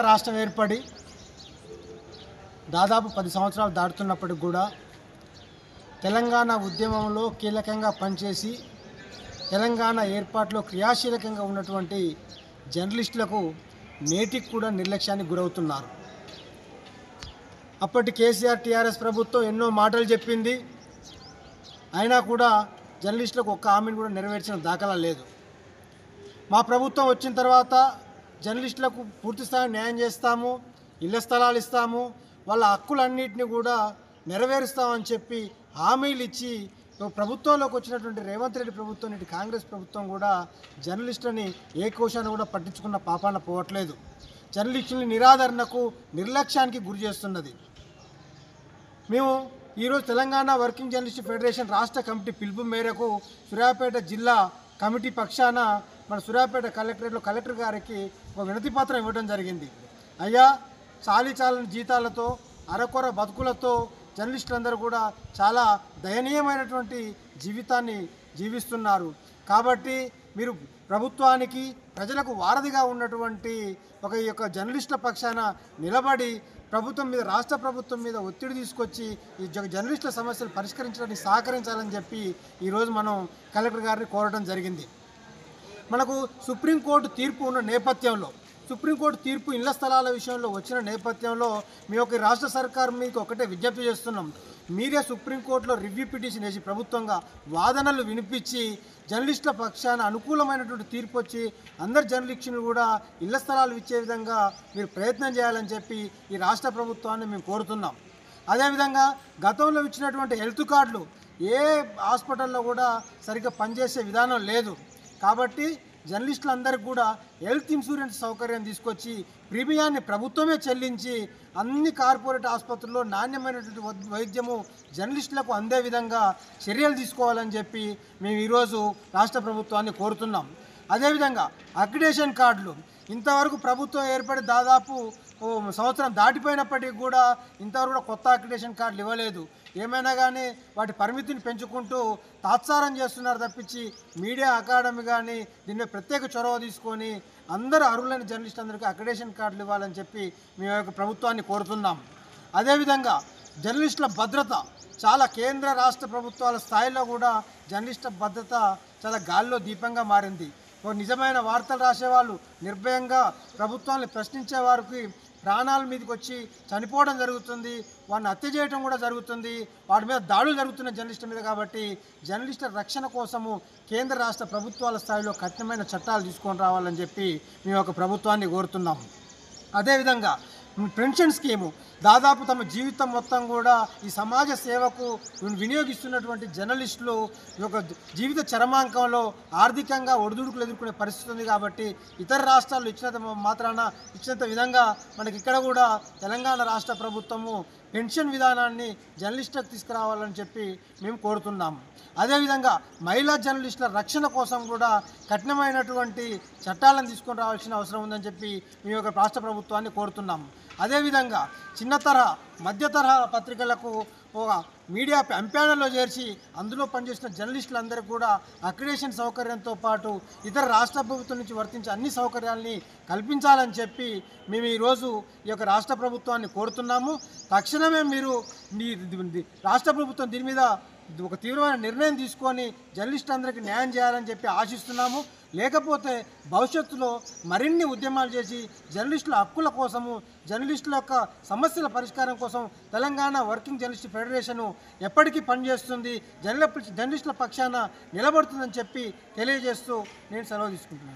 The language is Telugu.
రాష్ట్రం ఏర్పడి దాదాపు 10 సంవత్సరాలు దాటుతున్నప్పటికి కూడా తెలంగాణ ఉద్యమంలో కీలకంగా పనిచేసి తెలంగాణ ఏర్పాటులో క్రియాశీలకంగా ఉన్నటువంటి జర్నలిస్టులకు నేటికి కూడా నిర్లక్ష్యానికి గురవుతున్నారు. అప్పటి కేసీఆర్ టీఆర్ఎస్ ప్రభుత్వం ఎన్నో మాటలు చెప్పింది, అయినా కూడా జర్నలిస్టులకు ఒక్క హామీని కూడా నెరవేర్చిన దాఖలా లేదు. మా ప్రభుత్వం వచ్చిన తర్వాత జర్నలిస్టులకు పూర్తిస్థాయి న్యాయం చేస్తాము, ఇళ్ల స్థలాలు ఇస్తాము, వాళ్ళ హక్కులన్నింటినీ కూడా నెరవేరుస్తామని చెప్పి హామీలు ఇచ్చి ప్రభుత్వంలోకి వచ్చినటువంటి రేవంత్ రెడ్డి ప్రభుత్వం నుండి కాంగ్రెస్ ప్రభుత్వం కూడా జర్నలిస్టులని ఏ కోశాన్ని కూడా పట్టించుకున్న పాపాన పోవట్లేదు. జర్నలిస్టులని నిరాదరణకు నిర్లక్ష్యానికి గురి చేస్తున్నది. మేము ఈరోజు తెలంగాణ వర్కింగ్ జర్నలిస్ట్ ఫెడరేషన్ రాష్ట్ర కమిటీ పిలుపు మేరకు సూర్యాపేట జిల్లా కమిటీ పక్షాన మన సూర్యాపేట కలెక్టరేట్లో కలెక్టర్ గారికి ఒక వినతి పత్రం ఇవ్వడం జరిగింది. అయ్యా, చాలీచాలని జీతాలతో అరకొర బతుకులతో జర్నలిస్టులందరూ కూడా చాలా దయనీయమైనటువంటి జీవితాన్ని జీవిస్తున్నారు. కాబట్టి మీరు ప్రభుత్వానికి ప్రజలకు వారధిగా ఉన్నటువంటి ఈ యొక్క జర్నలిస్టుల పక్షాన నిలబడి ప్రభుత్వం మీద, రాష్ట్ర ప్రభుత్వం మీద ఒత్తిడి తీసుకొచ్చి ఈ జర్నలిస్టుల సమస్యలు పరిష్కరించడానికి సహకరించాలని చెప్పి ఈరోజు మనం కలెక్టర్ గారిని కోరడం జరిగింది. మనకు సుప్రీంకోర్టు తీర్పు ఉన్న నేపథ్యంలో, సుప్రీంకోర్టు తీర్పు ఇళ్ల స్థలాల విషయంలో వచ్చిన నేపథ్యంలో మీ యొక్క రాష్ట్ర సర్కారు మీకు ఒకటే విజ్ఞప్తి చేస్తున్నాం. మీరే సుప్రీంకోర్టులో రివ్యూ పిటిషన్ వేసి ప్రభుత్వంగా వాదనలు వినిపించి జర్నలిస్టుల పక్షాన అనుకూలమైనటువంటి తీర్పు వచ్చి అందరు జర్నలిస్టులు కూడా ఇళ్ల స్థలాలు ఇచ్చే విధంగా మీరు ప్రయత్నం చేయాలని చెప్పి ఈ రాష్ట్ర ప్రభుత్వాన్ని మేము కోరుతున్నాం. అదేవిధంగా గతంలో ఇచ్చినటువంటి హెల్త్ కార్డులు ఏ హాస్పిటల్లో కూడా సరిగ్గా పనిచేసే విధానం లేదు. కాబట్టి జర్నలిస్టులందరికీ కూడా హెల్త్ ఇన్సూరెన్స్ సౌకర్యం తీసుకొచ్చి ప్రీమియాన్ని ప్రభుత్వమే చెల్లించి అన్ని కార్పొరేట్ ఆసుపత్రుల్లో నాణ్యమైనటువంటి వైద్యము జర్నలిస్టులకు అందే విధంగా చర్యలు తీసుకోవాలని చెప్పి మేము ఈరోజు రాష్ట్ర ప్రభుత్వాన్ని కోరుతున్నాం. అదేవిధంగా అక్రిడేషన్ కార్డులు ఇంతవరకు ప్రభుత్వం ఏర్పడి దాదాపు సంవత్సరం దాటిపోయినప్పటికీ కూడా ఇంతవరకు కూడా కొత్త అక్రిడేషన్ కార్డులు ఇవ్వలేదు. ఏమైనా కానీ వాటి పరిమితిని పెంచుకుంటూ తాత్సారం చేస్తున్నారు తప్పించి మీడియా అకాడమీ కానీ దీన్ని ప్రత్యేక చొరవ తీసుకొని అందరూ అర్హులైన జర్నలిస్టులందరికీ అక్రిడేషన్ కార్డులు ఇవ్వాలని చెప్పి మేము ప్రభుత్వాన్ని కోరుతున్నాం. అదేవిధంగా జర్నలిస్టుల భద్రత చాలా కేంద్ర రాష్ట్ర ప్రభుత్వాల స్థాయిలో కూడా జర్నలిస్టుల భద్రత చాలా గాల్లో దీపంగా మారింది. నిజమైన వార్తలు రాసేవాళ్ళు నిర్భయంగా ప్రభుత్వాన్ని ప్రశ్నించే వారికి ప్రాణాల మీదకి వచ్చి చనిపోవడం జరుగుతుంది, వాడిని హత్య చేయడం కూడా జరుగుతుంది, వాటి మీద దాడులు జరుగుతున్న జర్నలిస్టుల మీద. కాబట్టి జర్నలిస్టుల రక్షణ కోసము కేంద్ర రాష్ట్ర ప్రభుత్వాల స్థాయిలో కఠినమైన చట్టాలు తీసుకొని రావాలని చెప్పి మేము ఒక ప్రభుత్వాన్ని కోరుతున్నాం. అదేవిధంగా పెన్షన్ స్కీము దాదాపు తమ జీవితం మొత్తం కూడా ఈ సమాజ సేవకు వినియోగిస్తున్నటువంటి జర్నలిస్టులు ఒక జీవిత చరమాంకంలో ఆర్థికంగా ఒడిదుడుకులు ఎదుర్కొనే పరిస్థితి ఉంది. కాబట్టి ఇతర రాష్ట్రాల్లో ఇచ్చినంత విధంగా మనకి ఇక్కడ కూడా తెలంగాణ రాష్ట్ర ప్రభుత్వము పెన్షన్ విధానాన్ని జర్నలిస్టులకు తీసుకురావాలని చెప్పి మేము కోరుతున్నాము. అదేవిధంగా మహిళా జర్నలిస్టుల రక్షణ కోసం కూడా కఠినమైనటువంటి చట్టాలను తీసుకొని రావాల్సిన అవసరం ఉందని చెప్పి మేము ఒక రాష్ట్ర ప్రభుత్వాన్ని కోరుతున్నాము. అదేవిధంగా చిన్న తరహా, మధ్య తరహా పత్రికలకు ఒక మీడియా ఎంపానల్లో చేర్చి అందులో పనిచేసిన జర్నలిస్టులందరికీ కూడా అక్రిడేషన్ సౌకర్యంతో పాటు ఇతర రాష్ట్ర ప్రభుత్వం నుంచి వర్తించే అన్ని సౌకర్యాలని కల్పించాలని చెప్పి మేము ఈరోజు ఈ యొక్క రాష్ట్ర ప్రభుత్వాన్ని కోరుతున్నాము. తక్షణమే మీరు రాష్ట్ర ప్రభుత్వం దీని మీద ఒక తీవ్రమైన నిర్ణయం తీసుకొని జర్నలిస్టులందరికీ న్యాయం చేయాలని చెప్పి ఆశిస్తున్నాము. లేకపోతే భవిష్యత్తులో మరిన్ని ఉద్యమాలు చేసి జర్నలిస్టుల హక్కుల కోసము, జర్నలిస్టుల యొక్క సమస్యల పరిష్కారం కోసం తెలంగాణ వర్కింగ్ జర్నలిస్ట్ ఫెడరేషన్ ఎప్పటికీ పనిచేస్తుంది, జర్నలిస్టుల పక్షాన నిలబడుతుందని చెప్పి తెలియజేస్తూ నేను సెలవు తీసుకుంటున్నాను.